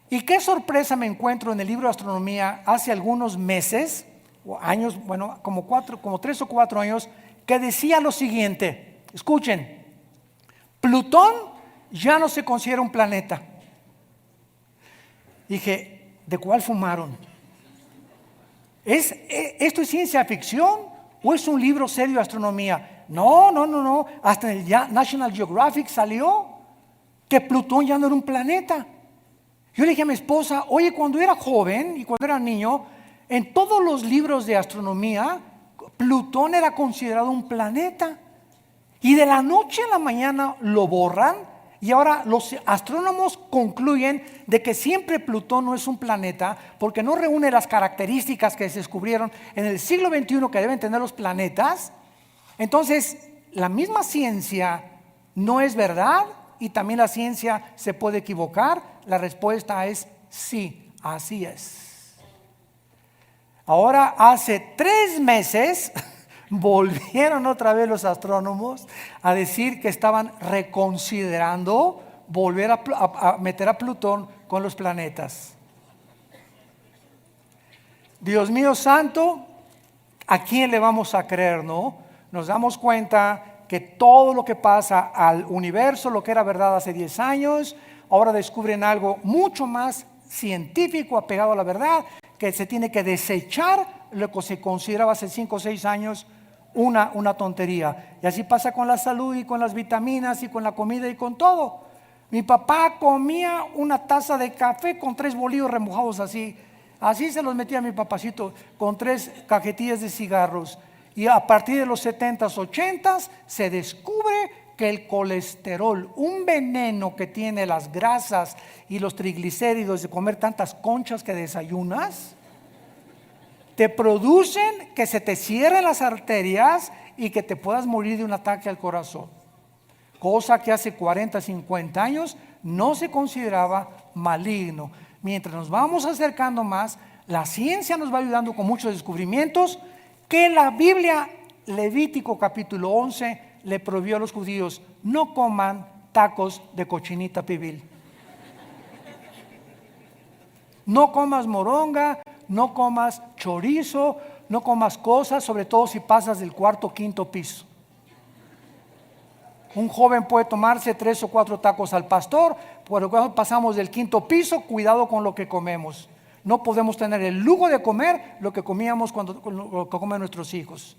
Y qué sorpresa me encuentro en el libro de astronomía hace algunos meses o años, bueno, como 3 o 4 años, que decía lo siguiente: escuchen, Plutón ya no se considera un planeta. Dije, ¿de cuál fumaron? ¿Esto es ciencia ficción o es un libro serio de astronomía? No, hasta en el National Geographic salió que Plutón ya no era un planeta. Yo le dije a mi esposa, oye, cuando era joven y cuando era niño, en todos los libros de astronomía, Plutón era considerado un planeta. Y de la noche a la mañana lo borran, y ahora los astrónomos concluyen de que siempre Plutón no es un planeta porque no reúne las características que se descubrieron en el siglo XXI que deben tener los planetas. Entonces, la misma ciencia no es verdad, y también la ciencia se puede equivocar. La respuesta es sí, así es. Ahora, hace 3 meses volvieron otra vez los astrónomos a decir que estaban reconsiderando volver a meter a Plutón con los planetas. Dios mío santo, ¿a quién le vamos a creer, no? Nos damos cuenta que todo lo que pasa al universo, lo que era verdad hace 10 años, ahora descubren algo mucho más científico, apegado a la verdad, que se tiene que desechar lo que se consideraba hace 5 o 6 años una tontería. Y así pasa con la salud y con las vitaminas y con la comida y con todo. Mi papá comía una taza de café con 3 bolillos remojados así se los metía a mi papacito, con 3 cajetillas de cigarros. Y a partir de los 70s, 80s se descubre que el colesterol, un veneno que tiene las grasas y los triglicéridos de comer tantas conchas que desayunas, te producen que se te cierren las arterias y que te puedas morir de un ataque al corazón. Cosa que hace 40, 50 años no se consideraba maligno. Mientras nos vamos acercando más, la ciencia nos va ayudando con muchos descubrimientos que la Biblia, Levítico capítulo 11, le prohibió a los judíos: no coman tacos de cochinita pibil. No comas moronga, no comas chorizo, no comas cosas, sobre todo si pasas del 4º o 5º piso. Un joven puede tomarse 3 o 4 tacos al pastor, pero cuando pasamos del 5º piso, cuidado con lo que comemos. No podemos tener el lujo de comer lo que comíamos lo que comen nuestros hijos.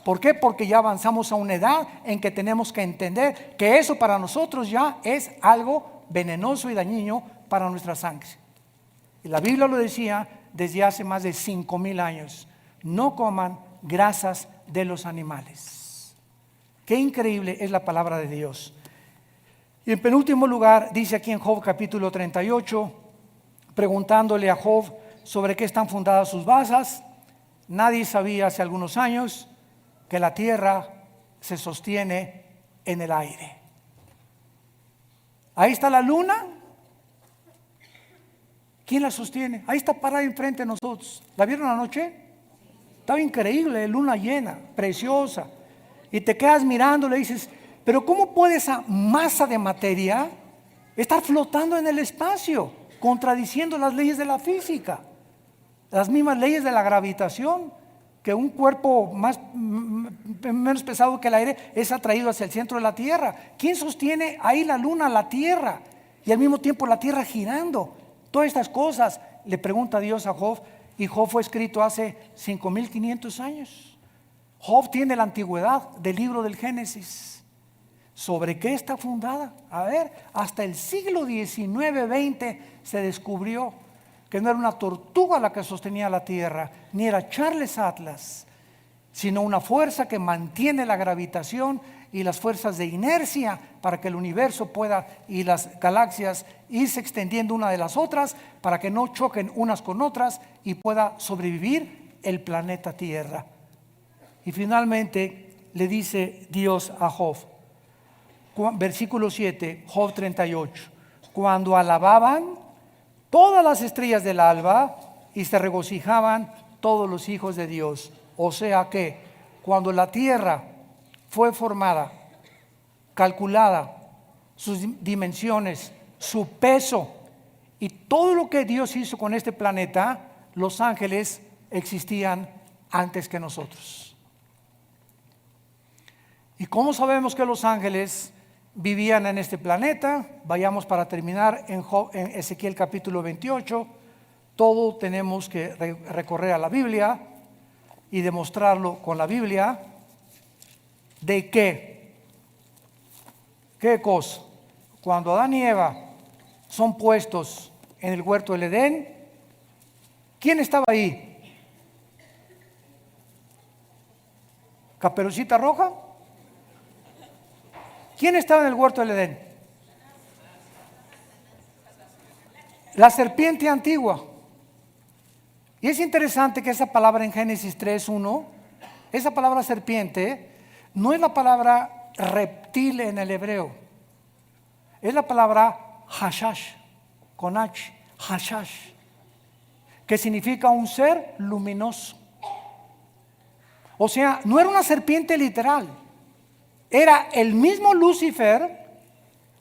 ¿Por qué? Porque ya avanzamos a una edad en que tenemos que entender que eso para nosotros ya es algo venenoso y dañino para nuestra sangre. Y la Biblia lo decía desde hace más de 5,000 años: no coman grasas de los animales. Qué increíble es la palabra de Dios. Y en penúltimo lugar, dice aquí en Job capítulo 38, preguntándole a Job sobre qué están fundadas sus basas: nadie sabía hace algunos años que la tierra se sostiene en el aire. Ahí está la luna. ¿Quién la sostiene? Ahí está parada enfrente de nosotros. ¿La vieron anoche? Estaba increíble, luna llena, preciosa. Y te quedas mirando y le dices, pero ¿cómo puede esa masa de materia estar flotando en el espacio, contradiciendo las leyes de la física? Las mismas leyes de la gravitación, que un cuerpo menos pesado que el aire es atraído hacia el centro de la Tierra. ¿Quién sostiene ahí la luna, la Tierra? Y al mismo tiempo la Tierra girando. Todas estas cosas le pregunta Dios a Job, y Job fue escrito hace 5.500 años. Job tiene la antigüedad del libro del Génesis. ¿Sobre qué está fundada? A ver, hasta el siglo XIX-XX se descubrió que no era una tortuga la que sostenía la Tierra, ni era Charles Atlas, sino una fuerza que mantiene la gravitación y las fuerzas de inercia para que el universo pueda y las galaxias irse extendiendo una de las otras para que no choquen unas con otras y pueda sobrevivir el planeta Tierra. Y finalmente le dice Dios a Job, versículo 7, Job 38, cuando alababan todas las estrellas del alba y se regocijaban todos los hijos de Dios. O sea que cuando la tierra fue formada, calculada, sus dimensiones, su peso y todo lo que Dios hizo con este planeta, los ángeles existían antes que nosotros. ¿Y cómo sabemos que los ángeles vivían en este planeta? Vayamos para terminar en Ezequiel capítulo 28. Todo tenemos que recorrer a la Biblia y demostrarlo con la Biblia. ¿De qué? ¿Qué cosa? Cuando Adán y Eva son puestos en el huerto del Edén, ¿quién estaba ahí? ¿Caperucita Roja? ¿Quién estaba en el huerto del Edén? La serpiente antigua. Y es interesante que esa palabra en Génesis 3:1, esa palabra serpiente, no es la palabra reptil en el hebreo, es la palabra hashash, con H, hashash, que significa un ser luminoso. O sea, no era una serpiente literal, era el mismo Lucifer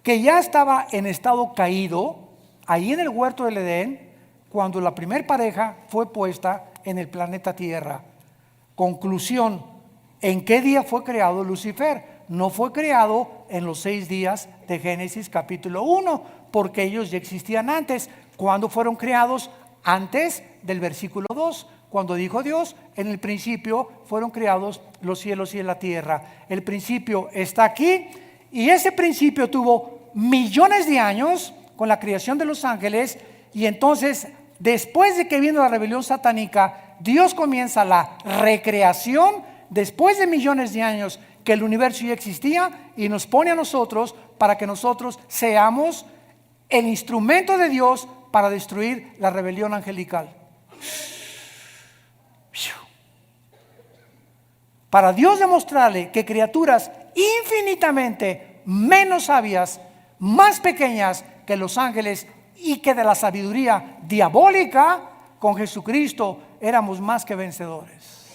que ya estaba en estado caído, ahí en el huerto del Edén, cuando la primer pareja fue puesta en el planeta Tierra. Conclusión, ¿en qué día fue creado Lucifer? No fue creado en los 6 días de Génesis capítulo 1, porque ellos ya existían antes. ¿Cuándo fueron creados? Antes del versículo 2, cuando dijo Dios, en el principio fueron creados los cielos y la tierra. El principio está aquí, y ese principio tuvo millones de años con la creación de los ángeles, y entonces después de que vino la rebelión satánica, Dios comienza la recreación después de millones de años que el universo ya existía, y nos pone a nosotros para que nosotros seamos el instrumento de Dios para destruir la rebelión angelical. Para Dios demostrarle que criaturas infinitamente menos sabias, más pequeñas que los ángeles y que de la sabiduría diabólica, con Jesucristo éramos más que vencedores.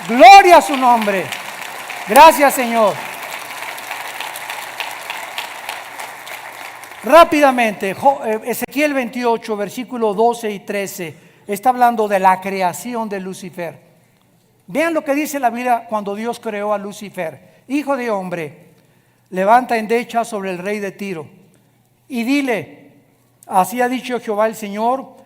Gloria a su nombre. Gracias, Señor. Rápidamente, Ezequiel 28, versículos 12 y 13, está hablando de la creación de Lucifer. Vean lo que dice la Biblia cuando Dios creó a Lucifer. Hijo de hombre, levanta endecha sobre el rey de Tiro y dile, así ha dicho Jehová el Señor,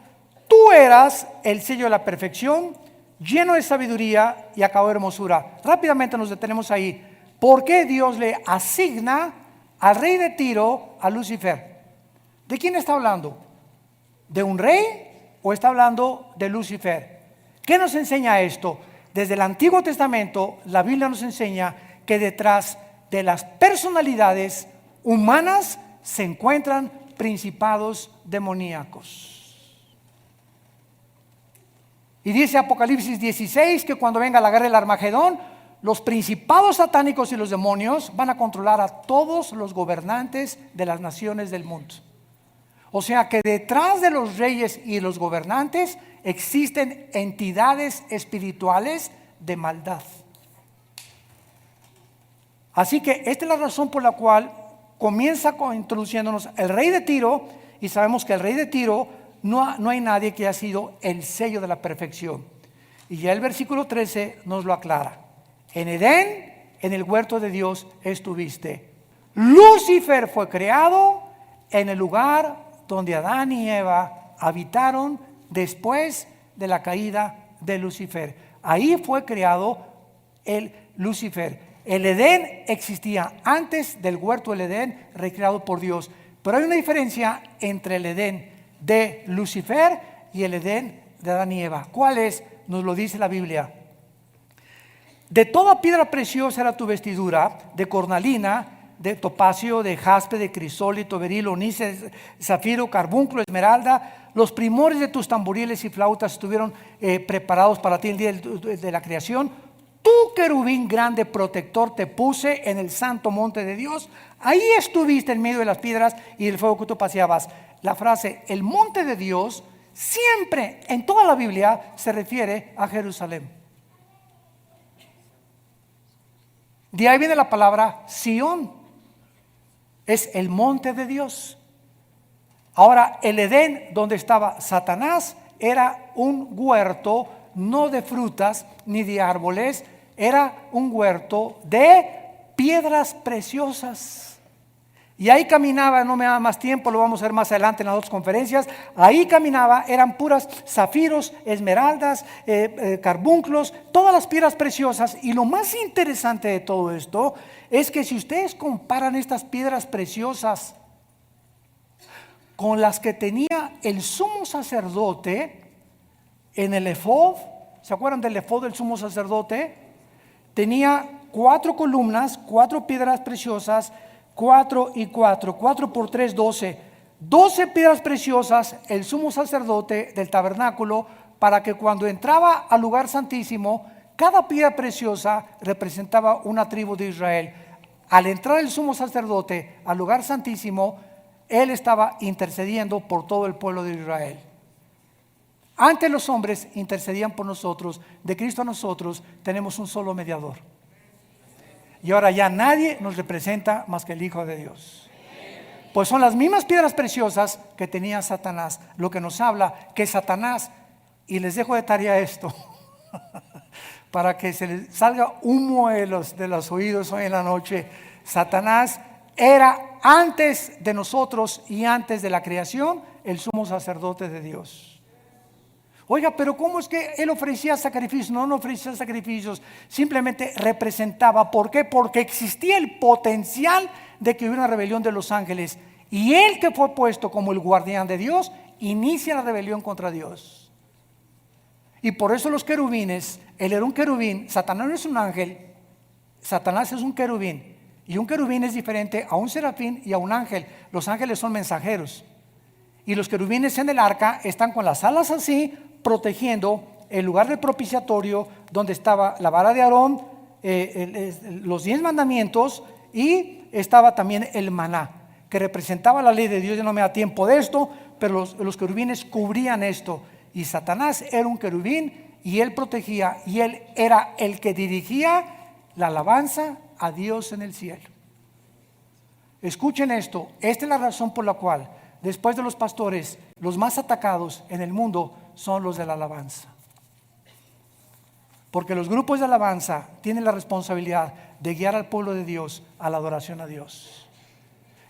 tú eras el sello de la perfección, lleno de sabiduría y acabado de hermosura. Rápidamente nos detenemos ahí. ¿Por qué Dios le asigna al rey de Tiro a Lucifer? ¿De quién está hablando? ¿De un rey o está hablando de Lucifer? ¿Qué nos enseña esto? Desde el Antiguo Testamento la Biblia nos enseña que detrás de las personalidades humanas se encuentran principados demoníacos. Y dice Apocalipsis 16 que cuando venga la guerra del Armagedón, los principados satánicos y los demonios van a controlar a todos los gobernantes de las naciones del mundo. O sea que detrás de los reyes y los gobernantes existen entidades espirituales de maldad. Así que esta es la razón por la cual comienza introduciéndonos el rey de Tiro, y sabemos que el rey de Tiro no hay nadie que haya sido el sello de la perfección. Y ya el versículo 13 nos lo aclara. En Edén, en el huerto de Dios estuviste. Lucifer fue creado en el lugar donde Adán y Eva habitaron después de la caída de Lucifer. Ahí fue creado el Lucifer. El Edén existía antes del huerto del Edén, recreado por Dios. Pero hay una diferencia entre el Edén de Lucifer y el Edén de Adán y Eva. ¿Cuál es? Nos lo dice la Biblia. De toda piedra preciosa era tu vestidura, de cornalina, de topacio, de jaspe, de crisólito, berilo, onice, zafiro, carbunclo, esmeralda. Los primores de tus tamboriles y flautas estuvieron preparados para ti el día de la creación. Tú, querubín grande protector, te puse en el santo monte de Dios. Ahí estuviste en medio de las piedras y del fuego que tú paseabas. La frase, el monte de Dios, siempre en toda la Biblia se refiere a Jerusalén. De ahí viene la palabra Sión. Es el monte de Dios. Ahora, el Edén donde estaba Satanás era un huerto, no de frutas ni de árboles, era un huerto de piedras preciosas. Y ahí caminaba, no me da más tiempo, lo vamos a ver más adelante en las otras conferencias. Ahí caminaba, eran puras zafiros, esmeraldas, carbunclos, todas las piedras preciosas. Y lo más interesante de todo esto es que si ustedes comparan estas piedras preciosas con las que tenía el sumo sacerdote en el efod, ¿se acuerdan del efod del sumo sacerdote? Tenía 4 columnas, 4 piedras preciosas, 4 y 4, 4 por 3, 12. 12 piedras preciosas el sumo sacerdote del tabernáculo, para que cuando entraba al lugar santísimo, cada piedra preciosa representaba una tribu de Israel. Al entrar el sumo sacerdote al lugar santísimo, él estaba intercediendo por todo el pueblo de Israel. Antes los hombres intercedían por nosotros, de Cristo a nosotros tenemos un solo mediador. Y ahora ya nadie nos representa más que el Hijo de Dios. Pues son las mismas piedras preciosas que tenía Satanás. Lo que nos habla que Satanás, y les dejo de tarea esto, para que se les salga humo de los oídos hoy en la noche. Satanás era antes de nosotros y antes de la creación el sumo sacerdote de Dios. Oiga, pero ¿cómo es que él ofrecía sacrificios? No ofrecía sacrificios, simplemente representaba. ¿Por qué? Porque existía el potencial de que hubiera una rebelión de los ángeles. Y él, que fue puesto como el guardián de Dios, inicia la rebelión contra Dios. Y por eso los querubines, él era un querubín. Satanás no es un ángel, Satanás es un querubín. Y un querubín es diferente a un serafín y a un ángel. Los ángeles son mensajeros. Y los querubines en el arca están con las alas así, protegiendo el lugar del propiciatorio donde estaba la vara de Aarón, los 10 mandamientos, y estaba también el maná, que representaba la ley de Dios. Ya no me da tiempo de esto, pero los querubines cubrían esto. Y Satanás era un querubín y él protegía, y él era el que dirigía la alabanza a Dios en el cielo. Escuchen esto, esta es la razón por la cual después de los pastores, los más atacados en el mundo son los de la alabanza. Porque los grupos de alabanza tienen la responsabilidad de guiar al pueblo de Dios a la adoración a Dios.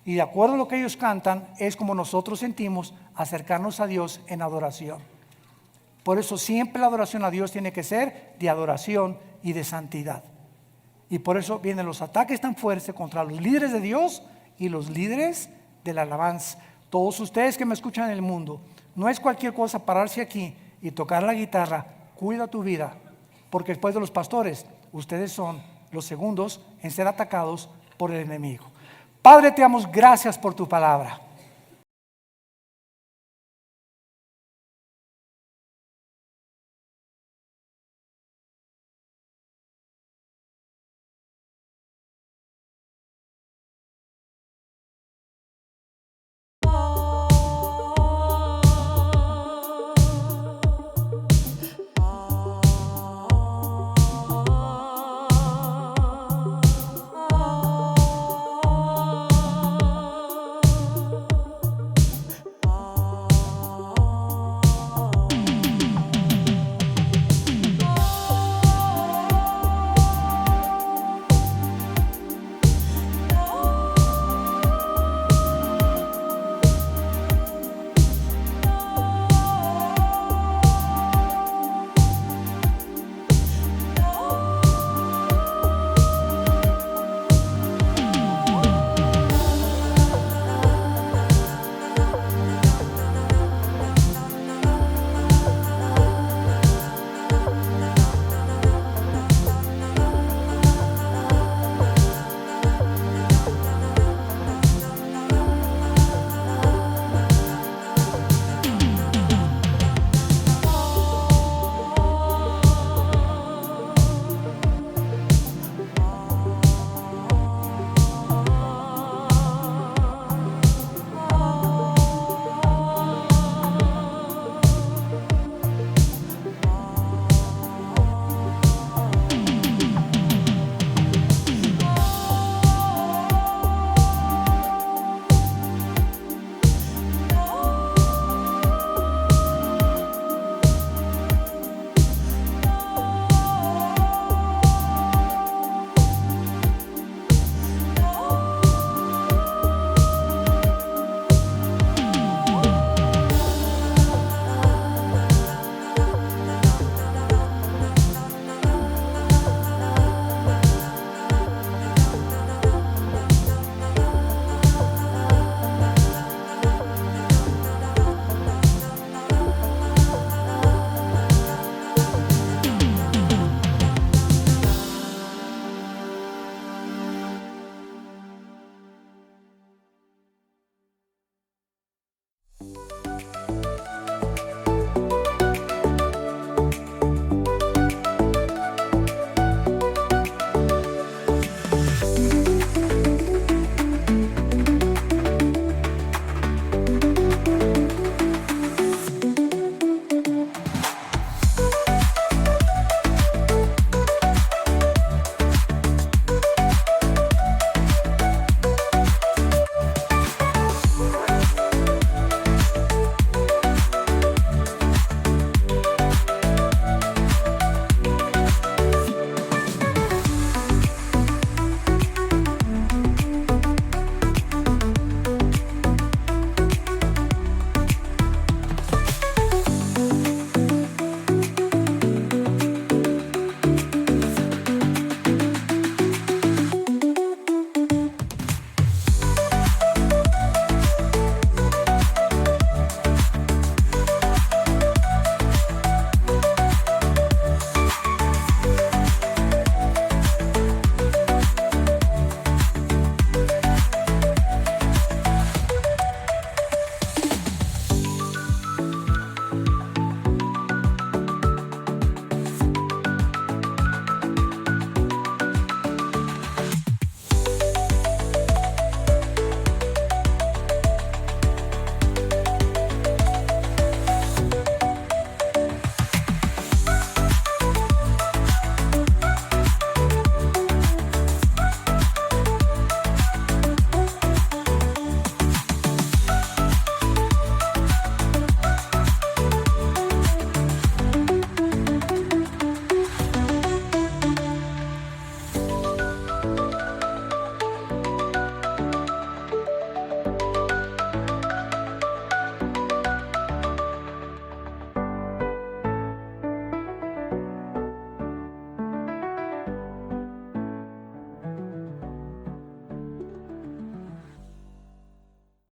Y de acuerdo a lo que ellos cantan, es como nosotros sentimos acercarnos a Dios en adoración. Por eso siempre la adoración a Dios tiene que ser de adoración y de santidad. Y por eso vienen los ataques tan fuertes contra los líderes de Dios y los líderes de la alabanza. Todos ustedes que me escuchan en el mundo, no es cualquier cosa pararse aquí y tocar la guitarra. Cuida tu vida, porque después de los pastores, ustedes son los segundos en ser atacados por el enemigo. Padre, te damos gracias por tu palabra.